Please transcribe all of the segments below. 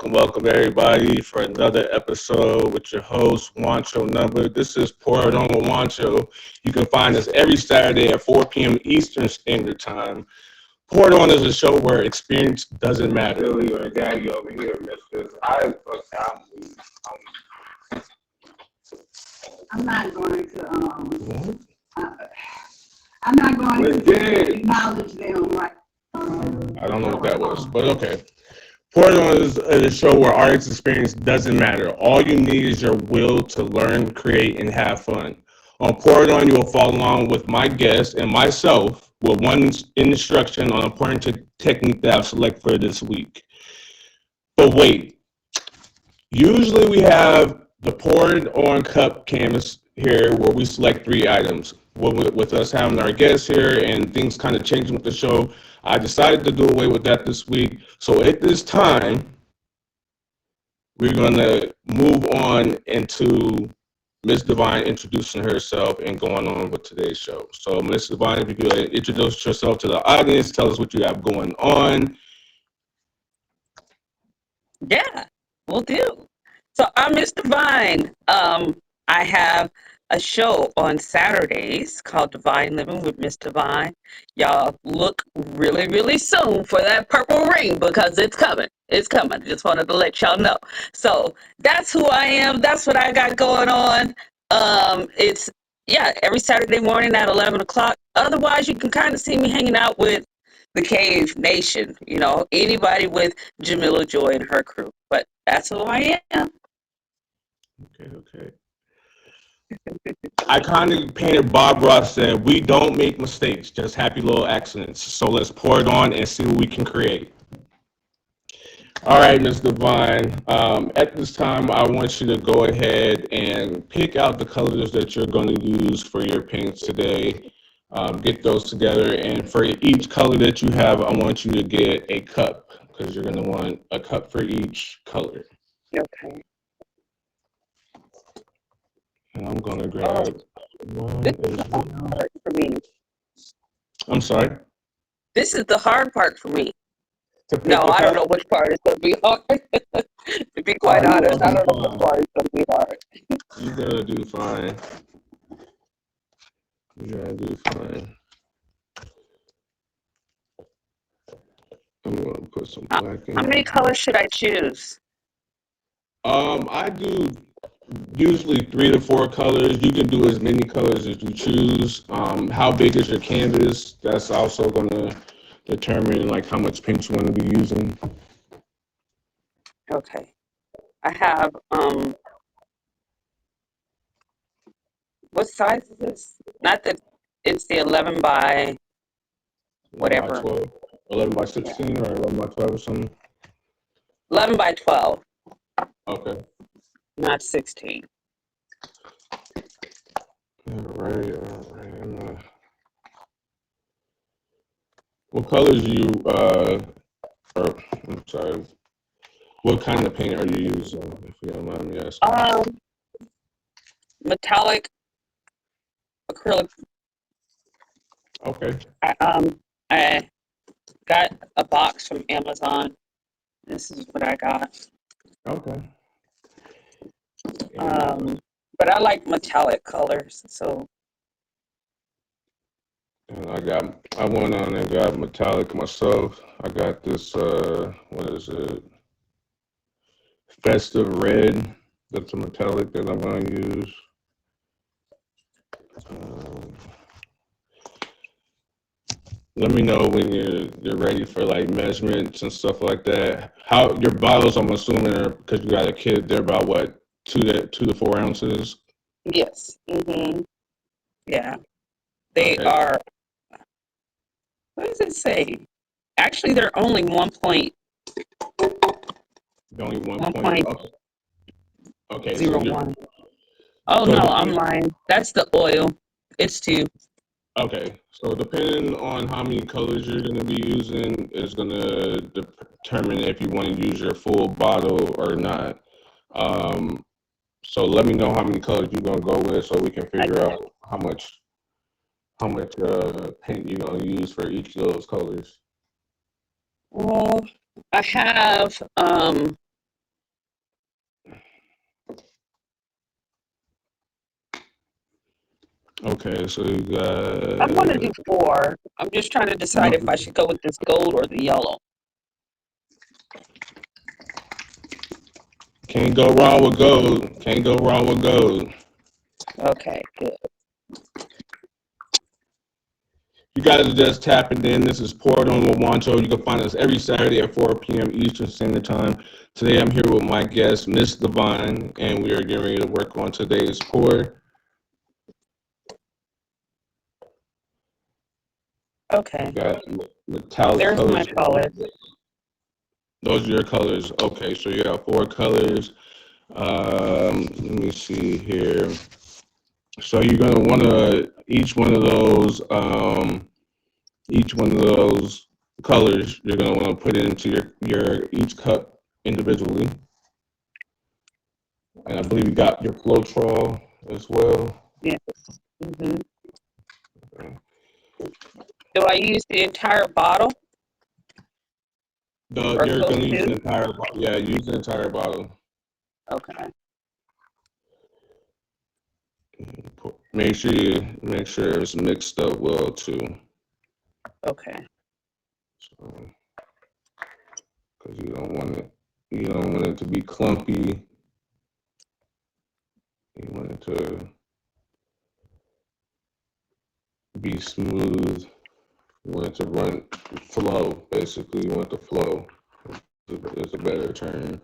Welcome, everybody, for another episode with your host, Juancho Number. This is Pour It On with Juancho. You can find us every Saturday at 4 p.m. Eastern Standard Time. Pour It On is a show where experience doesn't matter. Billy or Daddy over here, Mr. I'm not going to acknowledge them right. I don't know what that was, but okay. Pour It On is a show where artist experience doesn't matter. All you need is your will to learn, create, and have fun. On Pour It On, you will follow along with my guests and myself with one instruction on important technique that I've selected for this week. But wait, usually we have the Pour It On cup canvas here where we select 3 items. With us having our guests here and things kind of changing with the show, I decided to do away with that this week. So at this time, we're going to move on into Miss Divine introducing herself and going on with today's show. So Miss Divine, if you could introduce yourself to the audience, tell us what you have going on. Yeah, will do. So I'm Miss Divine. I have a show on Saturdays called Divine Living with Miss Divine. Y'all look really, really soon for that purple ring because it's coming. It's coming. Just wanted to let y'all know. So that's who I am. That's what I got going on. It's every Saturday morning at 11 o'clock. Otherwise, you can kind of see me hanging out with the Cave Nation. You know, anybody with Jamila Joy and her crew. But that's who I am. Okay. I kind of painted Bob Ross said, we don't make mistakes, just happy little accidents. So let's pour it on and see what we can create. All right, Ms. Divine, at this time, I want you to go ahead and pick out the colors that you're going to use for your paints today. Get those together. And for each color that you have, I want you to get a cup because you're going to want a cup for each color. Okay. And I'm going to grab one. This is the hard part for me. I'm sorry? This is the hard part for me. No, I don't know which part is going to be hard. To be quite honest, I don't know which part is going to be hard. You're going to do fine. You're going to do fine. I'm going to put some black in. How many colors should I choose? I do usually 3 to 4 colors. You can do as many colors as you choose. How big is your canvas? That's also going to determine like how much paint you want to be using. Okay. I have, what size is this? Not that it's the 11 by whatever. 11 by 16 or 11 by 12 or something? 11 by 12. Okay. Not 16. All right. What colors I'm sorry, what kind of paint are you using, if you don't mind me asking? Metallic acrylic. Okay. I got a box from Amazon. This is what I got. Okay. But I like metallic colors, so. And I went on and got metallic myself. I got this, what is it? Festive Red. That's a metallic that I'm going to use. Let me know when you're ready for like measurements and stuff like that. How your bottles, I'm assuming, are, because you got a kid, they're about what, 2 to 4 ounces? Yes. Mm-hmm. Yeah. They Okay. are, what does it say? Actually, they're only Only 1 point. 1.01. Okay. So you're Oh so no, I'm depending. lying. That's the oil. It's 2. Okay. So depending on how many colors you're going to be using is going to determine if you want to use your full bottle or not. Um, so let me know how many colors you're going to go with, so we can I, figure out how much paint you're going to use for each of those colors. well, I have, Okay. So you I'm going to got. do 4. I'm just trying to decide if I should go with this gold or the yellow. Can't go wrong with gold. Can't go wrong with gold. Okay, good. You guys are just tapping in. This is Poured On with Juancho. You can find us every Saturday at 4 p.m. Eastern Standard Time. Today I'm here with my guest, Miss Divine, and we are getting ready to work on today's pour. Okay, We got metallic there's my colors. color. Those are your colors. Okay, so you have 4 colors. Let me see here. So you're gonna want to each one of those colors, you're gonna want to put it into your each cup individually. And I believe you got your Floetrol as well. Yeah. hmm Do I use the entire bottle or You're close gonna use to? the entire bottle. Yeah, use the entire bottle. Okay. Make sure it's mixed up well too. Okay. So, because you don't want it to be clumpy. You want it to be smooth. You want it to flow. Basically, you want the flow. Is a better term.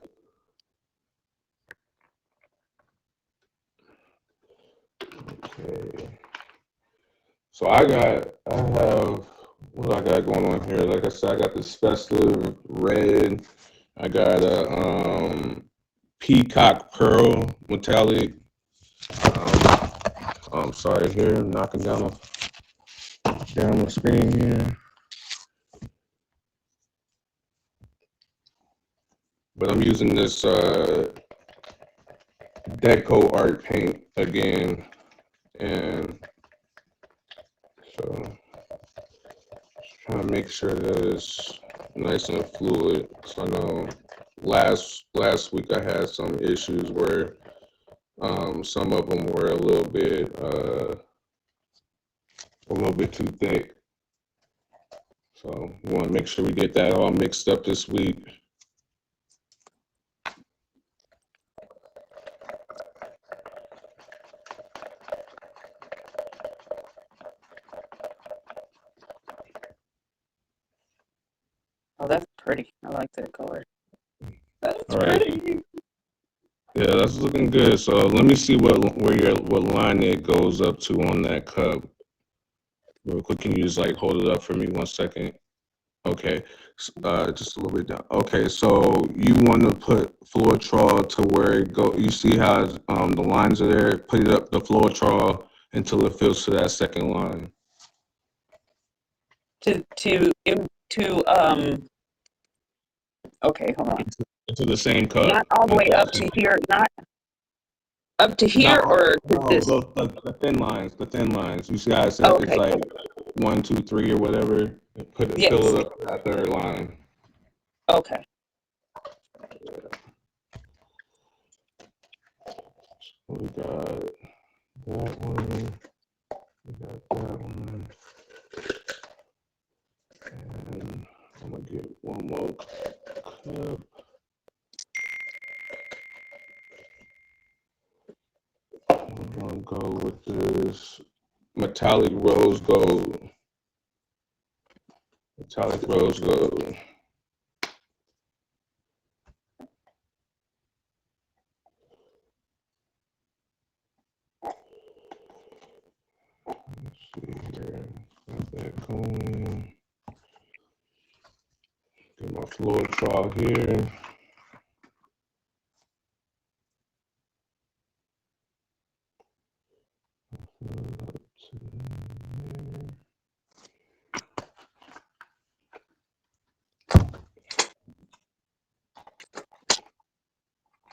Okay. So I have, what do I got going on here? Like I said, I got this festive red. I got a peacock pearl metallic. Um, I'm sorry here, I'm knocking down the screen here. But I'm using this Deco Art paint again, and so trying to make sure that it's nice and fluid. So I know last week I had some issues where some of them were a little bit too thick. So we want to make sure we get that all mixed up this week. Oh, that's pretty. I like that color. That's All right. pretty. Yeah, that's looking good. So let me see what line it goes up to on that cup. Real quick, can you just like hold it up for me 1 second? Okay, just a little bit down. Okay, so you want to put Floetrol to where it go. You see how the lines are there. Put it up the Floetrol until it fills to that second line. To okay, hold on. Into the same Not cup. all the Into way the up same, to here, not up to not here all, or to no, this. the thin lines. The thin lines. You see how it says it's Okay. like 1, 2, 3 or whatever. Fill Yes. it up to that third line. Okay. We got that one. We got that one. And I'm gonna get one more cup. I'm gonna go with this metallic rose gold. Metallic rose gold. Let's see here. that going. Get my fluid trial here.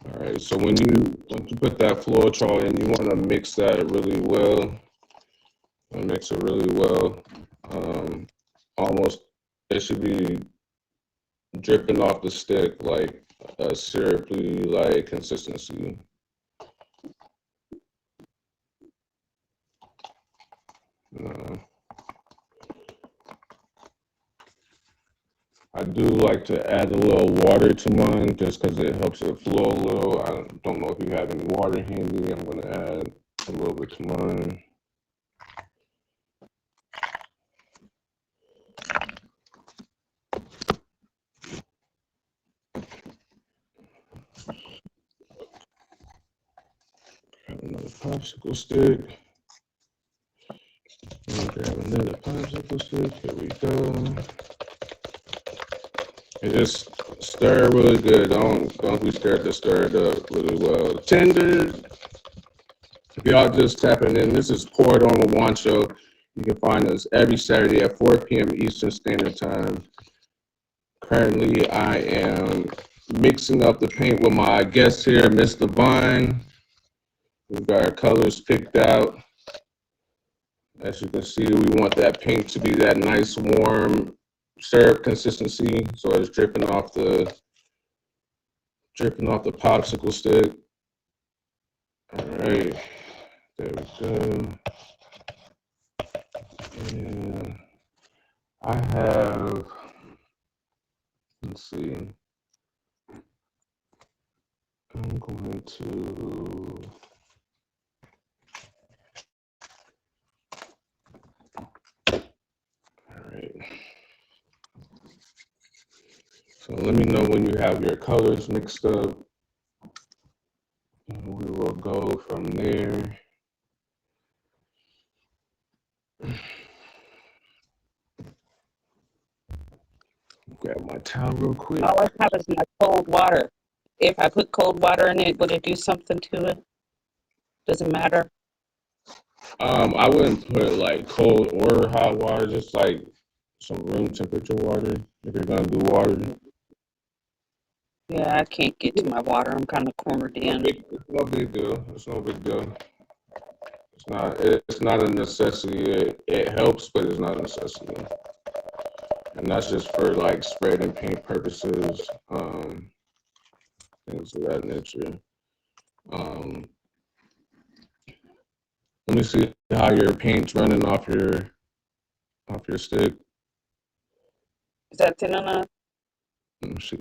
All right, so once you put that fluorotrol in, you want to mix that really well. Mix it really well. Almost, it should be dripping off the stick like a syrupy like consistency. I do like to add a little water to mine just because it helps it flow a little. I don't know if you have any water handy. I'm going to add a little bit to mine. Another popsicle stick. And grab another popsicle stick. Here we go. And just stir it really good. Don't be scared to stir it up really well. Tender. If y'all just tapping in, this is Poured on with Juancho. You can find us every Saturday at 4 p.m. Eastern Standard Time. Currently, I am mixing up the paint with my guest here, Mr. Vine. We've got our colors picked out. As you can see, we want that paint to be that nice, warm syrup consistency, so it's dripping off the popsicle stick. All right, there we go. And I have, let's see, I'm going to, all right. So let me know when you have your colors mixed up. And we will go from there. Grab my towel real quick. All I have is my cold water. If I put cold water in it, would it do something to it? Does it matter? I wouldn't put like cold or hot water, just like some room temperature water if you're gonna do water. Yeah, I can't get to my water. I'm kind of cornered in. It's no big deal. It's no big deal. It's not a necessity. It helps, but it's not a necessity. And that's just for like spreading paint purposes, things of that nature. Let me see how your paint's running off your stick. Is that thin enough? Let me see.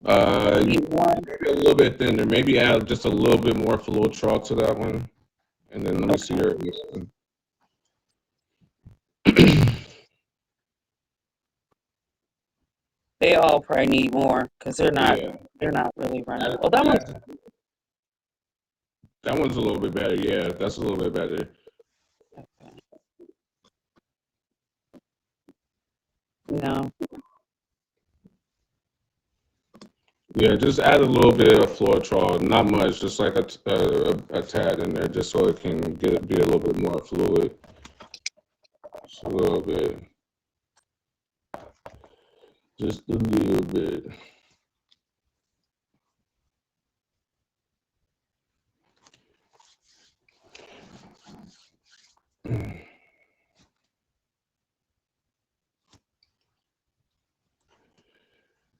You want? Maybe a little bit thinner. Maybe add just a little bit more fluorotrol to that one, and then let me see your. They all probably need more because they're not really running. Well, that one's a little bit better. Yeah, that's a little bit better. No. Yeah, just add a little bit of fluorotrol, not much, just like a tad in there, just so it can be a little bit more fluid. Just a little bit. Just a little bit.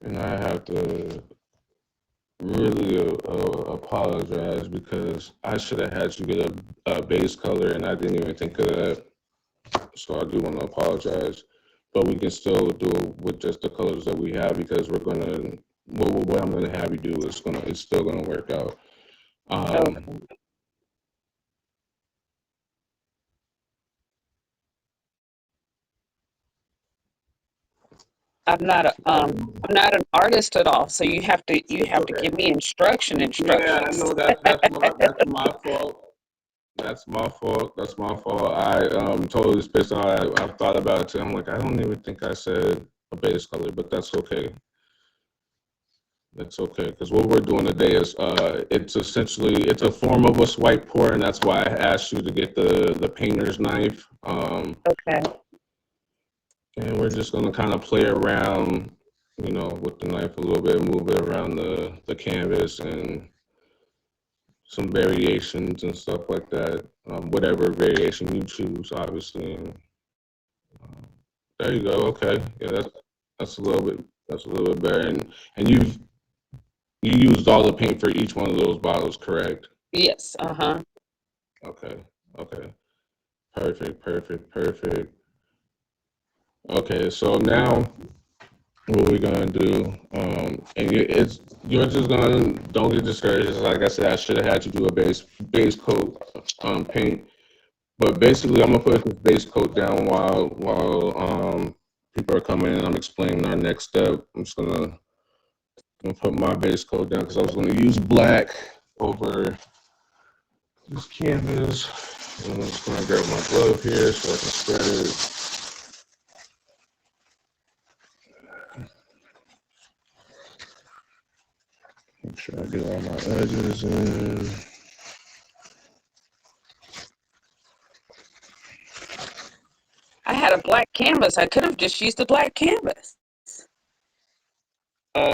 And I have to really apologize because I should have had you get a base color and I didn't even think of that. So I do want to apologize, but we can still do it with just the colors that we have because we're gonna what I'm gonna have you do is it's still gonna work out. Okay. I'm not an artist at all, so you have to give me instruction. Yeah, I know that's my fault. That's my fault. That's my fault. I totally spaced out. I've thought about it too. I'm like, I don't even think I said a base color, but that's okay. That's okay, because what we're doing today is it's essentially it's a form of a swipe pour, and that's why I asked you to get the painter's knife. Okay. And we're just gonna kind of play around, with the knife a little bit, move it around the canvas and some variations and stuff like that. Whatever variation you choose, obviously. And, there you go. Okay, yeah, that's a little bit better. And you used all the paint for each one of those bottles, correct? Yes. Uh-huh. Okay. Okay. Perfect. Perfect. Perfect. Okay. So now what we're gonna do, and you're just gonna don't get discouraged. Like I said, I should have had you do a base coat paint, but basically I'm gonna put this base coat down while people are coming in. I'm explaining our next step. I'm just gonna put my base coat down because I was gonna use black over this canvas. I'm just gonna grab my glove here so I can spread it. Make sure I get all my edges in. I had a black canvas. I could have just used a black canvas.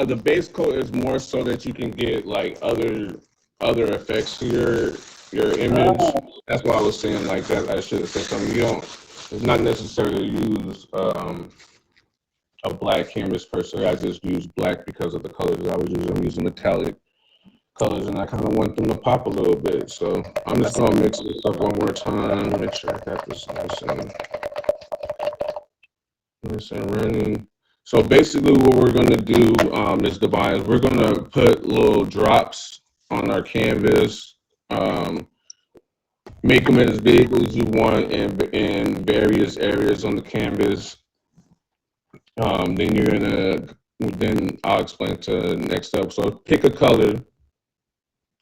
The base coat is more so that you can get like other effects to your image. Oh, That's why I was saying like that. I should have said something. You don't. It's not necessary to use a black canvas per se. I just use black because of the colors I was using. I'm using metallic colors, and I kind of want them to pop a little bit. So I'm just gonna mix this up one more time. Make sure I got this nice and running. So basically, what we're gonna do, is divide. We're gonna put little drops on our canvas. Make them as big as you want in various areas on the canvas. Then I'll explain to the next step. So pick a color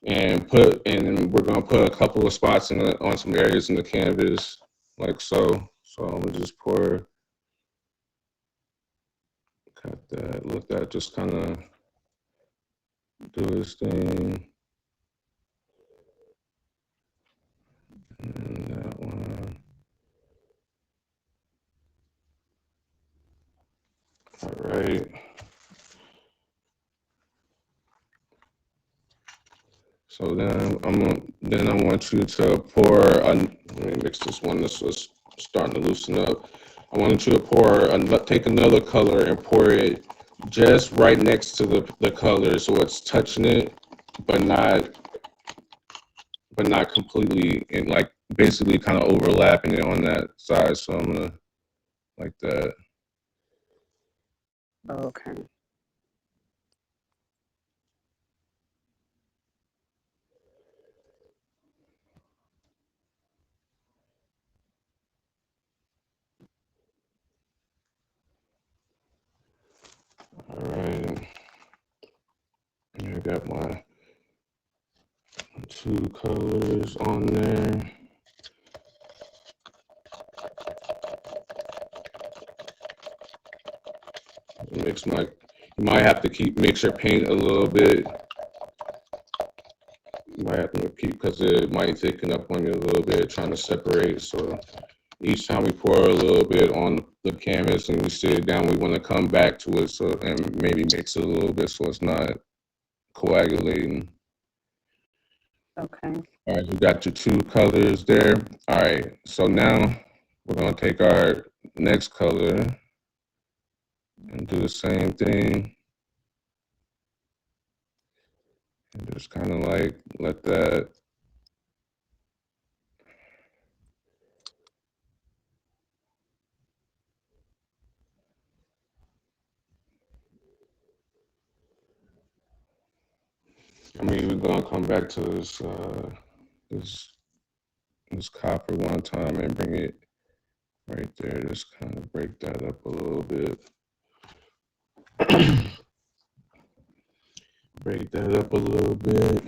and we're gonna put a couple of spots on some areas in the canvas, like so. So I'm gonna just cut that, let that just kind of do its thing. And that one. All right. So then I want you to pour. Let me mix this one. This was starting to loosen up. I want you to take another color and pour it just right next to the color, so it's touching it, but not completely, and like basically kind of overlapping it on that side. So I'm gonna like that. okay. All right. I got my two colors on there. You might have to mix your paint a little bit. You might have to keep, because it might thicken up on you a little bit, trying to separate. So each time we pour a little bit on the canvas and we sit it down, we want to come back to it and maybe mix it a little bit so it's not coagulating. Okay. All right, you got your two colors there. All right, so now we're gonna take our next color and do the same thing. And just kind of like let that. I mean, we're gonna come back to this this copper one time and bring it right there. Just kind of break that up a little bit. Break that up a little bit.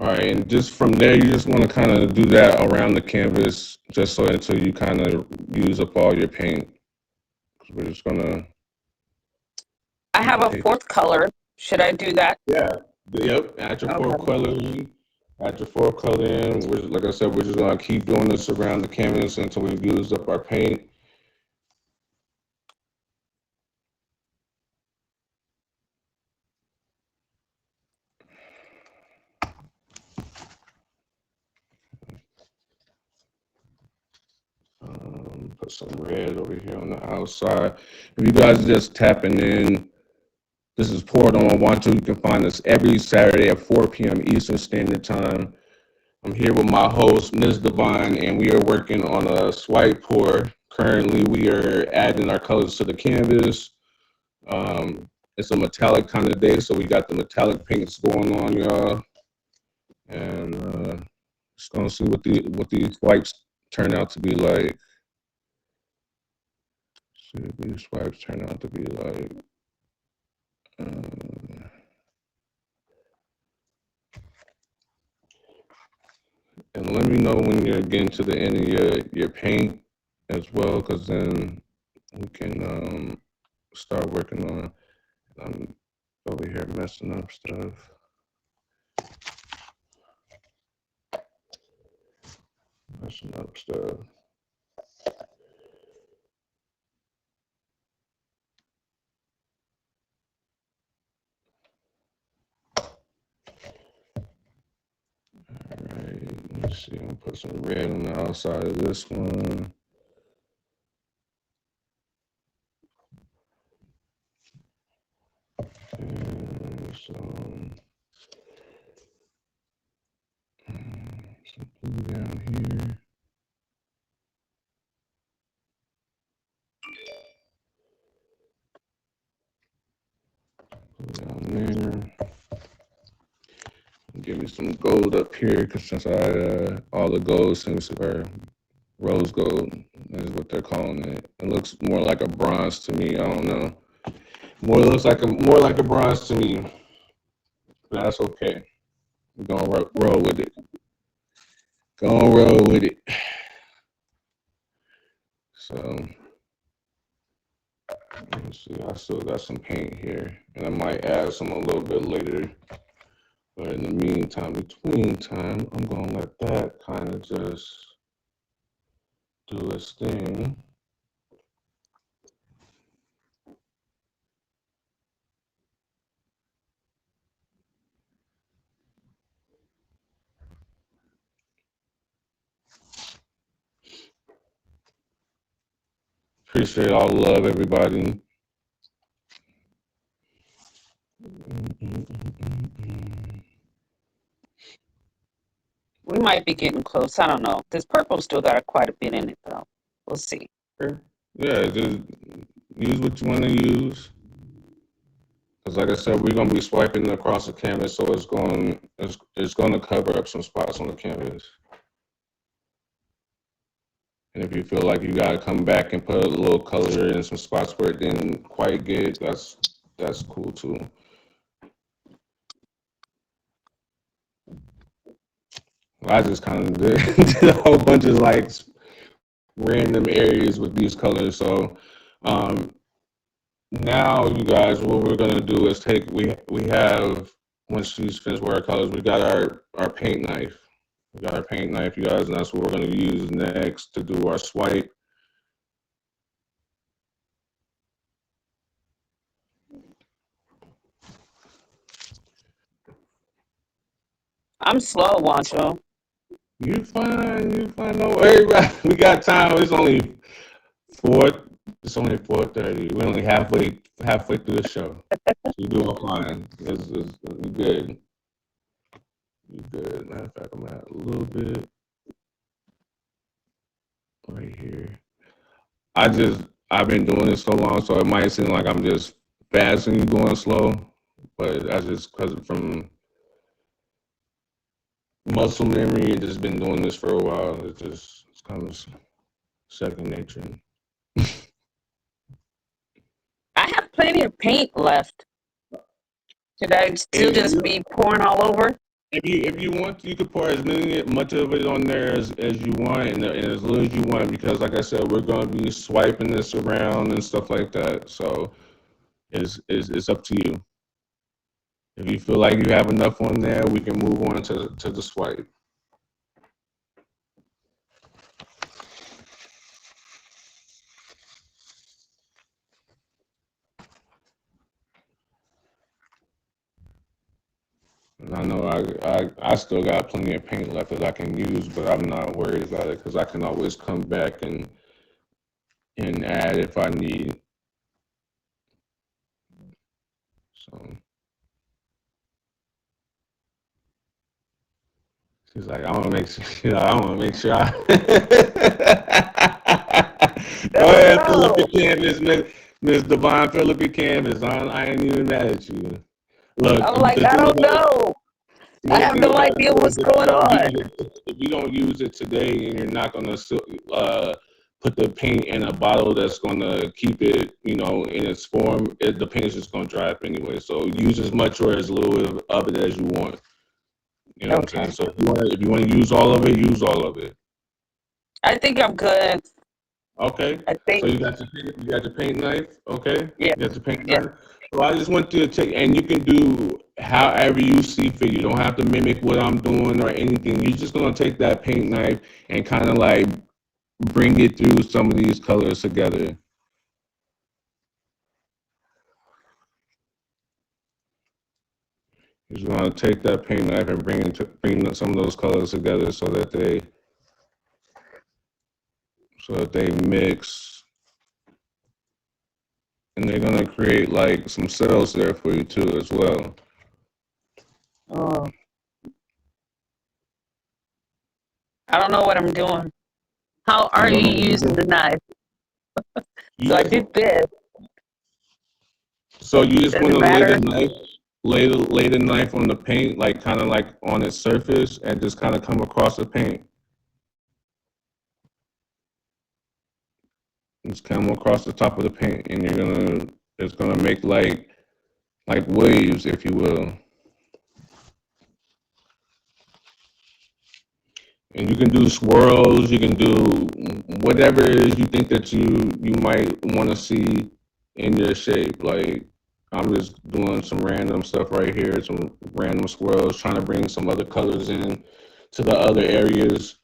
All right, and just from there, you just want to kind of do that around the canvas, just so until you kind of use up all your paint. We're just gonna I have a take. fourth color. Should I do that? Yeah. Yep. Add your fourth Okay. color in. Add your fourth color in. Like I said, we're just gonna keep doing this around the canvas until we've used up our paint. Put some red over here on the outside. If you guys are just tapping in, this is Poured on Juancho. You can find us every Saturday at 4 p.m. Eastern Standard Time. I'm here with my host, Ms. Divine, and we are working on a swipe pour. Currently, we are adding our colors to the canvas. It's a metallic kind of day, so we got the metallic paints going on, y'all. And just gonna see what these swipes turn out to be like. See what these swipes turn out to be like. And let me know when you're getting to the end of your paint as well, because then we can start working on. I'm over here messing up stuff. Messing up stuff. All right, let's see. I'm gonna put some red on the outside of this one. And some blue down here. Blue down there. Give me some gold up here, because since all the gold seems or rose gold is what they're calling it. It looks more like a bronze to me. I don't know. Looks like a bronze to me. But that's okay. We're gonna roll with it. Gonna roll with it. So let's see. I still got some paint here, and I might add some a little bit later. But in the meantime, between time, I'm gonna let that kind of just do its thing. Appreciate all the love, everybody. We might be getting close. I don't know. This purple still got quite a bit in it, though. We'll see. Yeah, just use what you want to use. Because like I said, we're gonna be swiping across the canvas, so it's going to cover up some spots on the canvas. And if you feel like you gotta come back and put a little color in some spots where it didn't quite get, that's cool too. I just kind of did a whole bunch of like random areas with these colors. So now, you guys, what we're gonna do is we have, once she's finished with our colors, we got our paint knife. We got our paint knife, you guys, and that's what we're gonna use next to do our swipe. I'm slow, Juancho. You fine, you fine. No, everybody, we got time. Four. It's only 4:30. We're only halfway through the show. So you're doing fine. You good. You good. Matter of fact, I'm gonna add a little bit right here. I've been doing this so long, so it might seem like I'm just fast and you going slow, but that's just because from muscle memory and just been doing this for a while. It's kind of second nature. I have plenty of paint left. Should I still just be pouring all over? If you want to, you can pour much of it on there as you want and as little as you want because, like I said, we're going to be swiping this around and stuff like that. So it's up to you. If you feel like you have enough on there, we can move on to the swipe. And I know I still got plenty of paint left that I can use, but I'm not worried about it because I can always come back and add if I need. So she's like, I want to make sure, I want to make sure I. Go ahead, fill up your canvas, Miss Divine, fill up your canvas. I ain't even mad at you. Look, I'm like, the I thing don't about it, know. I the have thing no about it idea is what's going on. if you don't use it today and you're not gonna put the paint in a bottle that's gonna keep it, in its form, the paint is just gonna dry up anyway. So use as much or as little of it as you want. You know what I'm saying? Okay. So if you want to use all of it, use all of it. I think I'm good. Okay. I So think, you got your paint knife. Okay. yeah, You got your paint yeah. knife. So I just want you to take, and you can do however you see fit. You don't have to mimic what I'm doing or anything. You're just gonna take that paint knife and kind of like bring it through some of these colors together. You're just gonna take that paint knife and bring some of those colors together so that they mix, and they're gonna create like some cells there for you too as well. Oh, I don't know what I'm doing. How You are don't you know what using to the knife? do. So I did this. So you just Does want it to matter? lay the knife on the paint, like kind of like on its surface, and just kind of come across the paint. Just come across the top of the paint, and it's gonna make like waves, if you will. And you can do swirls, you can do whatever it is you think that you might want to see in your shape. Like I'm just doing some random stuff right here, some random swirls, trying to bring some other colors in to the other areas.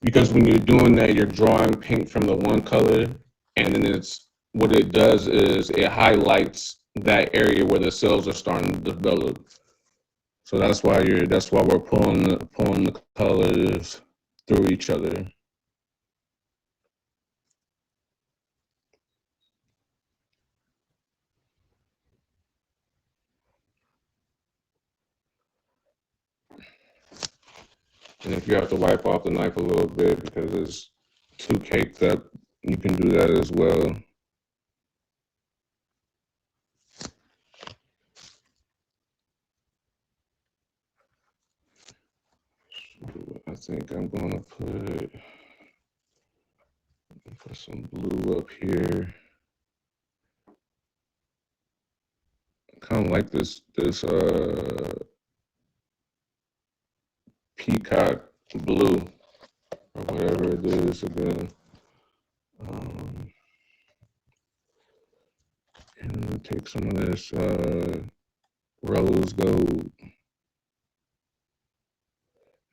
Because when you're doing that, you're drawing paint from the one color, and then what it does is it highlights that area where the cells are starting to develop. So that's why we're pulling the colors through each other. And if you have to wipe off the knife a little bit because it's too caked up, you can do that as well. I think I'm gonna put some blue up here. Kind of like this peacock blue or whatever it is again. Um, and I'm gonna take some of this rose gold.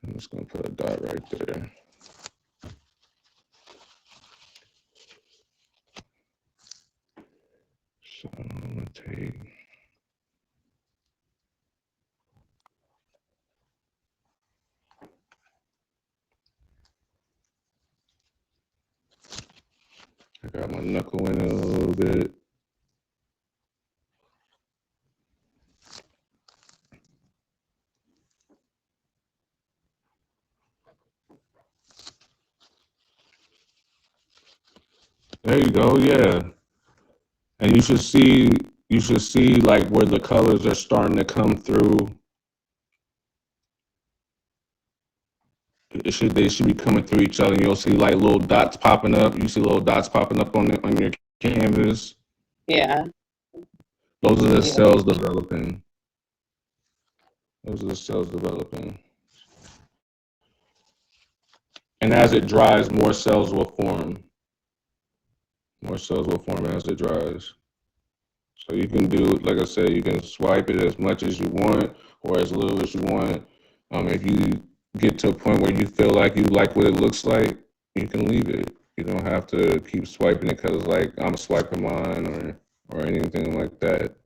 I'm just gonna put a dot right there. So I'm gonna take. I got my knuckle in it a little bit. There you go. Yeah. And you should see like where the colors are starting to come through. They should be coming through each other. And you'll see like little dots popping up. You see little dots popping up on your canvas. Yeah, Those are the yeah. cells developing. Those are the cells developing. And as it dries, more cells will form. More cells will form as it dries. So you can do, like I said, you can swipe it as much as you want or as little as you want. If you get to a point where you feel like you like what it looks like, you can leave it. You don't have to keep swiping it because like I'm swiping mine or anything like that.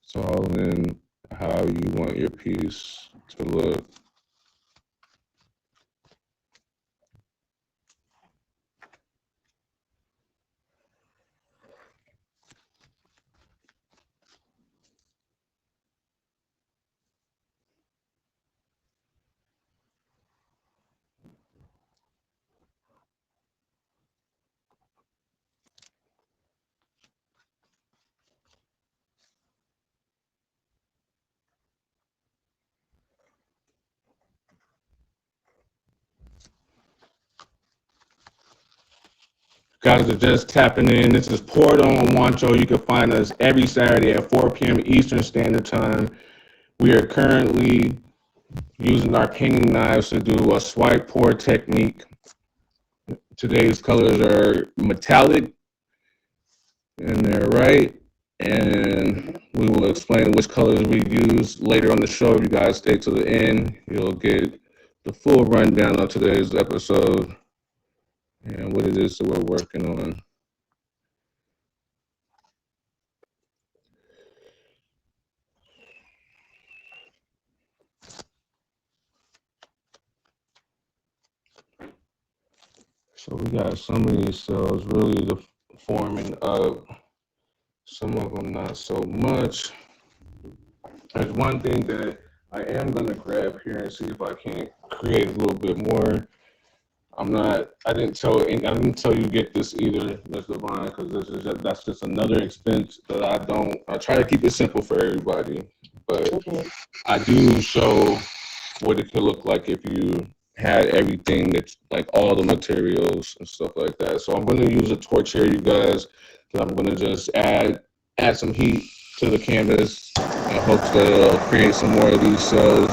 It's all in how you want your piece to look. Guys are just tapping in. This is Poured on Juancho. You can find us every Saturday at 4 p.m. Eastern Standard Time. We are currently using our painting knives to do a swipe pour technique. Today's colors are metallic and they're right. And we will explain which colors we use later on the show. If you guys stay to the end, you'll get the full rundown of today's episode and what it is that we're working on. So we got some of these cells really forming up, some of them not so much. There's one thing that I am gonna grab here and see if I can create a little bit more. I didn't tell you get this either, Mr. Vine, because that's just another expense that I try to keep it simple for everybody. But I do show what it could look like if you had everything that's like all the materials and stuff like that. So I'm going to use a torch here, you guys. I'm going to just add some heat to the canvas and hopes that it'll create some more of these cells.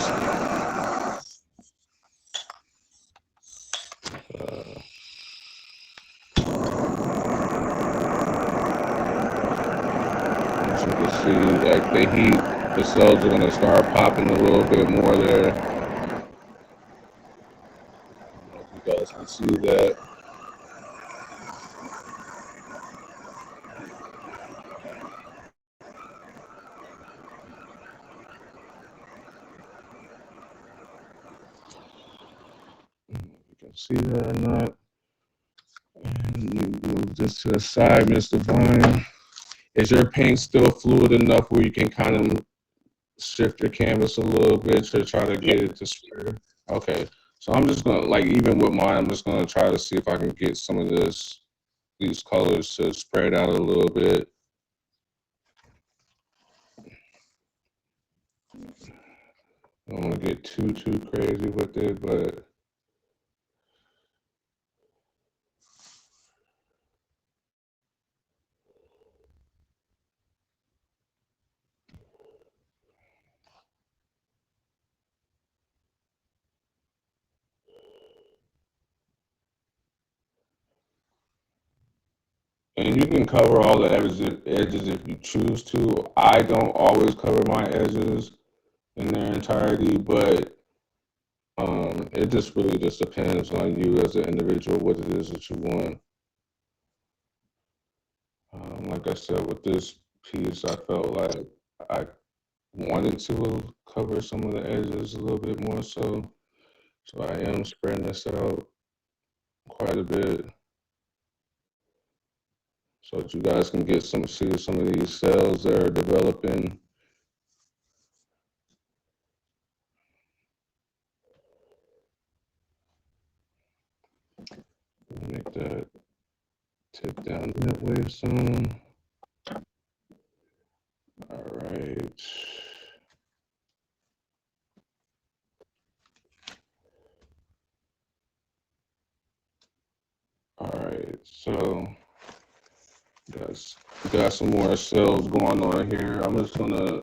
As you can see, like the cells are going to start popping a little bit more there. I don't know if you guys can see that. You can see that or not. And you move this to the side, Mr. Vine. Is your paint still fluid enough where you can kind of shift your canvas a little bit to try to get it to spread? Okay, so I'm just gonna, like, even with mine, I'm just gonna try to see if I can get some of these colors to spread out a little bit. I don't want to get too crazy with it, but and you can cover all the edges if you choose to. I don't always cover my edges in their entirety, but it just really just depends on you as an individual, what it is that you want. Like I said, with this piece, I felt like I wanted to cover some of the edges a little bit more so. So I am spreading this out quite a bit so that you guys can see some of these cells that are developing. Make that tip down that way some. All right. All right, so Guys, got some more cells going on here. I'm just gonna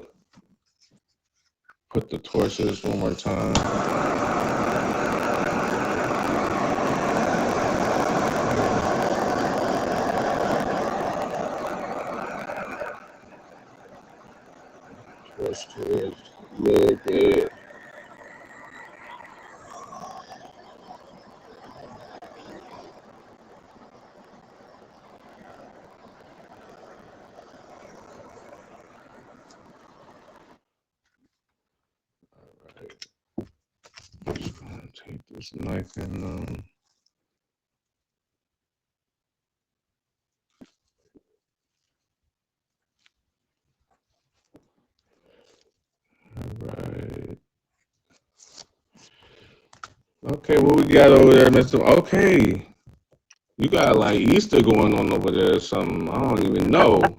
put the torches one more time. Torch to it a little bit. Just gonna take this knife and all right. Okay, what we got over there, Mr. Okay, you got like Easter going on over there or something. I don't even know.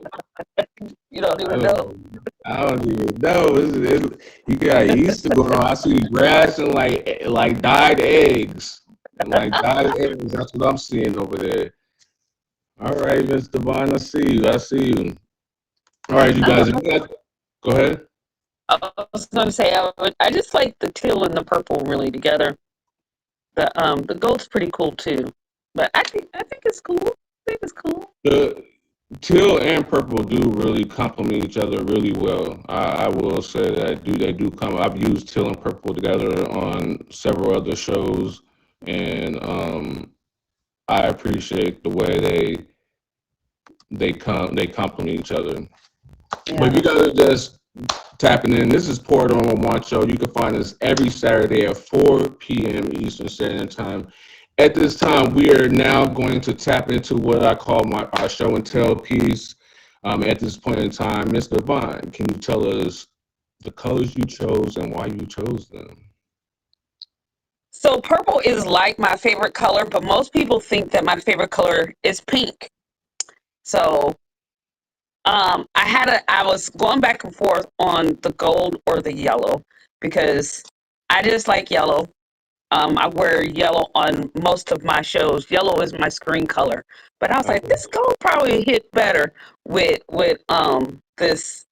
You don't I even know. don't, I don't even know. You got Easter going on. I see grass and like dyed eggs. And like dyed eggs. That's what I'm seeing over there. All right, Mr. Vine, I see you. I see you. All right, you guys. Go ahead. I was going to say I just like the teal and the purple really together. The gold's pretty cool too, but I think it's cool. I think it's cool. The teal and purple do really complement each other really well. I will say that they do come. I've used teal and purple together on several other shows, and I appreciate the way they complement each other. But if Yeah. you guys are just tapping in, this is Poured On with Juancho. You can find us every Saturday at 4 p.m. Eastern Standard Time. At this time, we are now going to tap into what I call our show and tell piece. At this point in time, Mr. Vine, can you tell us the colors you chose and why you chose them? So purple is like my favorite color, but most people think that my favorite color is pink. So I was going back and forth on the gold or the yellow because I just like yellow. I wear yellow on most of my shows. Yellow is my screen color. But I was like, Okay. this gold probably hit better with this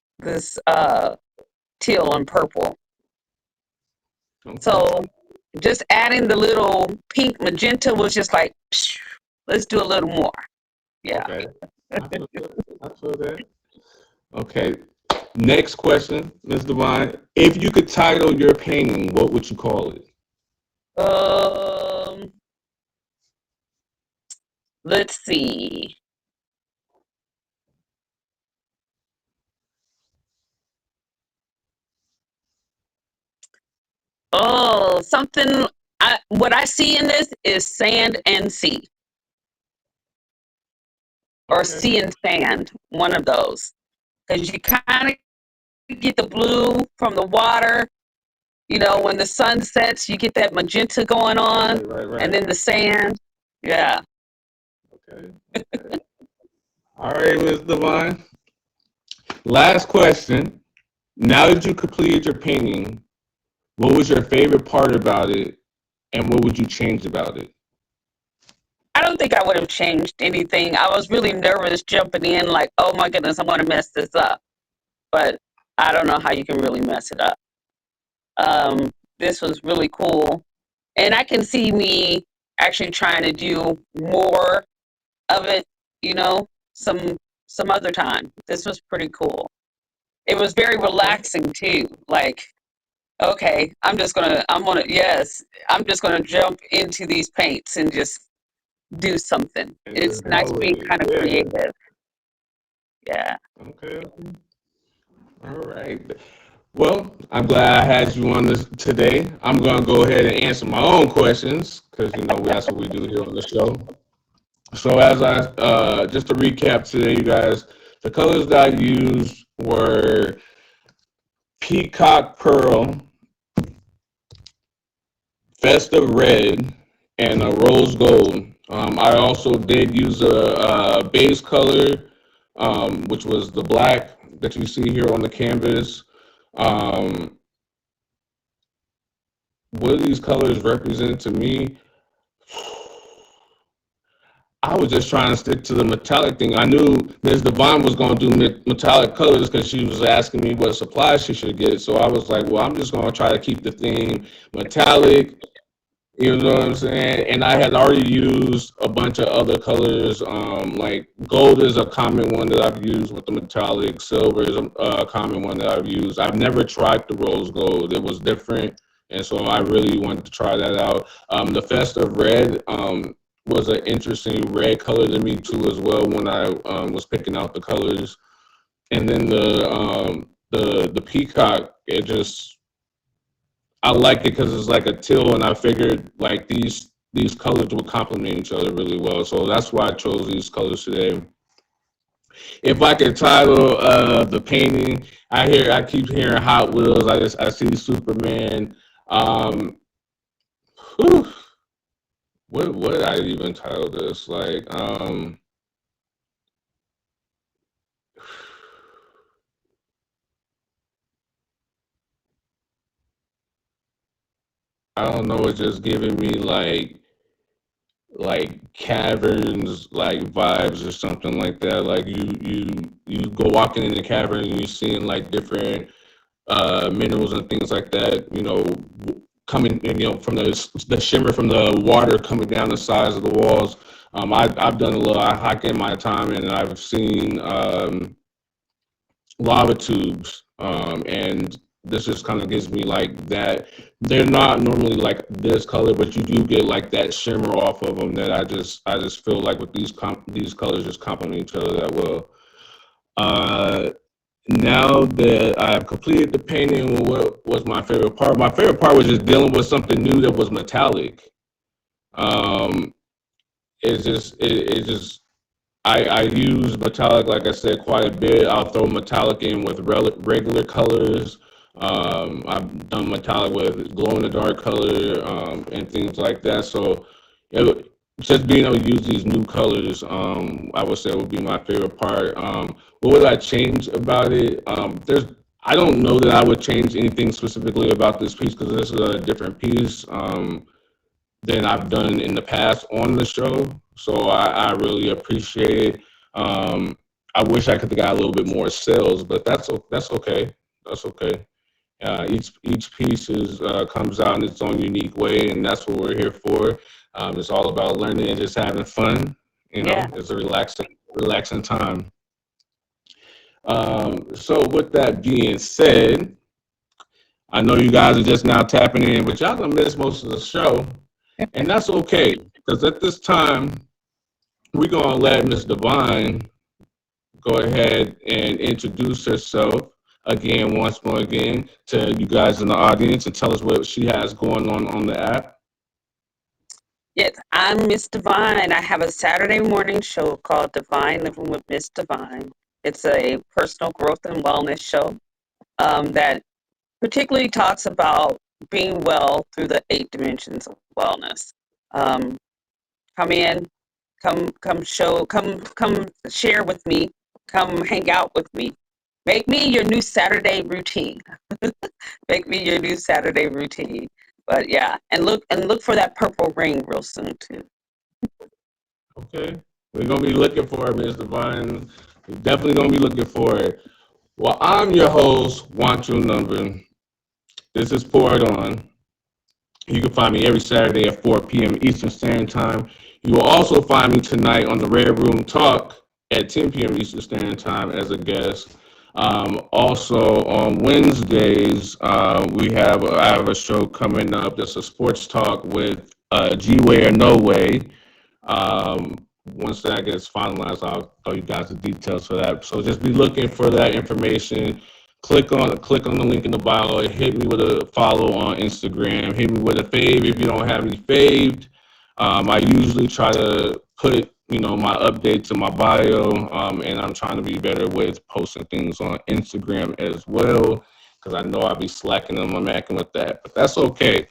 teal and purple. Okay. So just adding the little pink magenta was just like, psh, let's do a little more. Yeah. Okay. I feel that. I feel that. Okay. Next question, Ms. Divine. If you could title your painting, what would you call it? Um, let's see. Oh, something. What I see in this is sand and sea, or Okay. sea and sand. One of those, because you kind of get the blue from the water. You know, when the sun sets, you get that magenta going on, Right, and right. then the sand. Yeah. Okay. Okay. All right, Ms. Divine. Last question. Now that you completed your painting, what was your favorite part about it, and what would you change about it? I don't think I would have changed anything. I was really nervous jumping in, like, oh my goodness, I'm going to mess this up. But I don't know how you can really mess it up. This was really cool. And I can see me actually trying to do more of it, you know, some other time. This was pretty cool. It was very Okay. relaxing too. Like, okay, yes, I'm just gonna jump into these paints and just do something. And It's just nice go with being it. kind of Yeah. creative. Yeah. Okay. All right. Well, I'm glad I had you on this today. I'm gonna go ahead and answer my own questions because that's what we do here on the show. So as I just to recap today, you guys, the colors that I used were peacock pearl, festive red, and a rose gold. I also did use a base color, which was the black that you see here on the canvas. Um, what do these colors represent to me? I was just trying to stick to the metallic thing. I knew Ms. Devon was going to do metallic colors because she was asking me what supplies she should get. So I was like, well, I'm just going to try to keep the theme metallic. You know what I'm saying? And I had already used a bunch of other colors. Like gold is a common one that I've used with the metallic. Silver is a common one that I've used. I've never tried the rose gold. It was different. And so I really wanted to try that out. The festive red was an interesting red color to me too as well when I was picking out the colors. And then the peacock, it just I like it because it's like a teal, and I figured like these colors would complement each other really well. So that's why I chose these colors today. If I could title the painting, I keep hearing Hot Wheels. I see Superman. Um, whew, what did I even title this? Like I don't know. It's just giving me like caverns like vibes or something like that. Like you go walking in the cavern and you're seeing like different minerals and things like that, coming, from the shimmer from the water coming down the sides of the walls. I've done a little hiking in my time, and I've seen lava tubes, and this just kind of gives me like that. They're not normally like this color, but you do get like that shimmer off of them that I just feel like with these colors just complement each other that well. Uh, Now that I've completed the painting, what was my favorite part? My favorite part was just dealing with something new that was metallic. Um, it's just I use metallic, like I said, quite a bit. I'll throw metallic in with regular colors. I've done metallic with glow in the dark color, and things like that. So it, just being able to use these new colors, I would say would be my favorite part. What would I change about it? I don't know that I would change anything specifically about this piece because this is a different piece. Than I've done in the past on the show. So I really appreciate it. I wish I could have got a little bit more sales, but that's okay. That's okay. Each piece comes out in its own unique way, and that's what we're here for. It's all about learning and just having fun. Yeah. It's a relaxing time. So with that being said, I know you guys are just now tapping in, but y'all gonna miss most of the show. And that's okay, because at this time, we're going to let Miss Divine go ahead and introduce herself again, once more again, to you guys in the audience and tell us what she has going on the app. Yes, I'm Miss Divine. I have a Saturday morning show called Divine Living with Miss Divine. It's a personal growth and wellness show that particularly talks about being well through the 8 dimensions of wellness. Um, come in, come share with me, come hang out with me. Make me your new Saturday routine. Make me your new Saturday routine. But yeah, and look for that purple ring real soon too. Okay. We're going to be looking for it, Miss Divine. We're definitely going to be looking for it. Well, I'm your host, Juancho Number. This is Pour It On. You can find me every Saturday at 4 p.m. Eastern Standard Time. You will also find me tonight on the Red Room Talk at 10 p.m. Eastern Standard Time as a guest. Also on Wednesdays, I have a show coming up that's a sports talk with G Way or No Way. Once that gets finalized, I'll tell you guys the details for that. So just be looking for that information. Click on the link in the bio. Hit me with a follow on Instagram. Hit me with a fave if you don't have any faved. I usually try to put my updates in my bio, and I'm trying to be better with posting things on Instagram as well because I know I'll be slacking on my macking with that, but that's okay.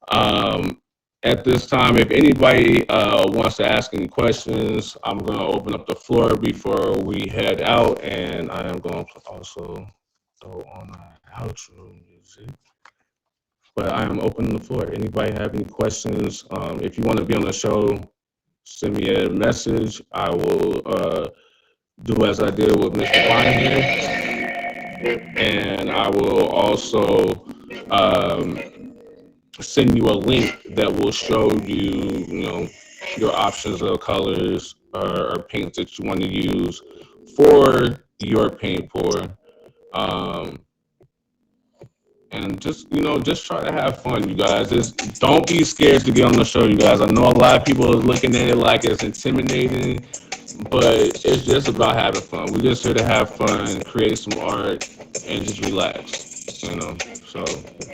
Um, at this time, if anybody wants to ask any questions, I'm going to open up the floor before we head out, and I am going to also throw on our outro music. But I am opening the floor. Anybody have any questions? If you want to be on the show, send me a message. I will do as I did with Mr. Vine here, and I will also um, send you a link that will show you, your options of colors or paints that you want to use for your paint pour. Um, and just try to have fun, you guys. Just don't be scared to get on the show, you guys. I know a lot of people are looking at it like it's intimidating, but it's just about having fun. We're just here to have fun, create some art, and just relax. So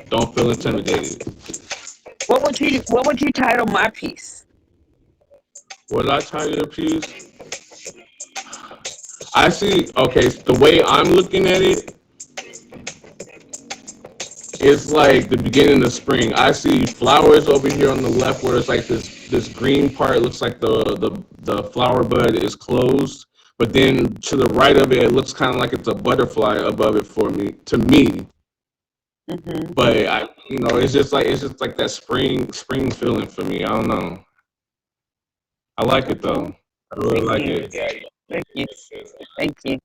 don't feel intimidated. What would you title my piece? What I tell you, piece? I see. Okay, the way I'm looking at it, it's like the beginning of spring. I see flowers over here on the left where it's like this green part. It looks like the flower bud is closed, but then to the right of it, it looks kind of like it's a butterfly above it for me. To me, Hmm. but it's just like that spring feeling for me. I don't know. I like it though. I really Thank like you. it. Thank you. Thank you.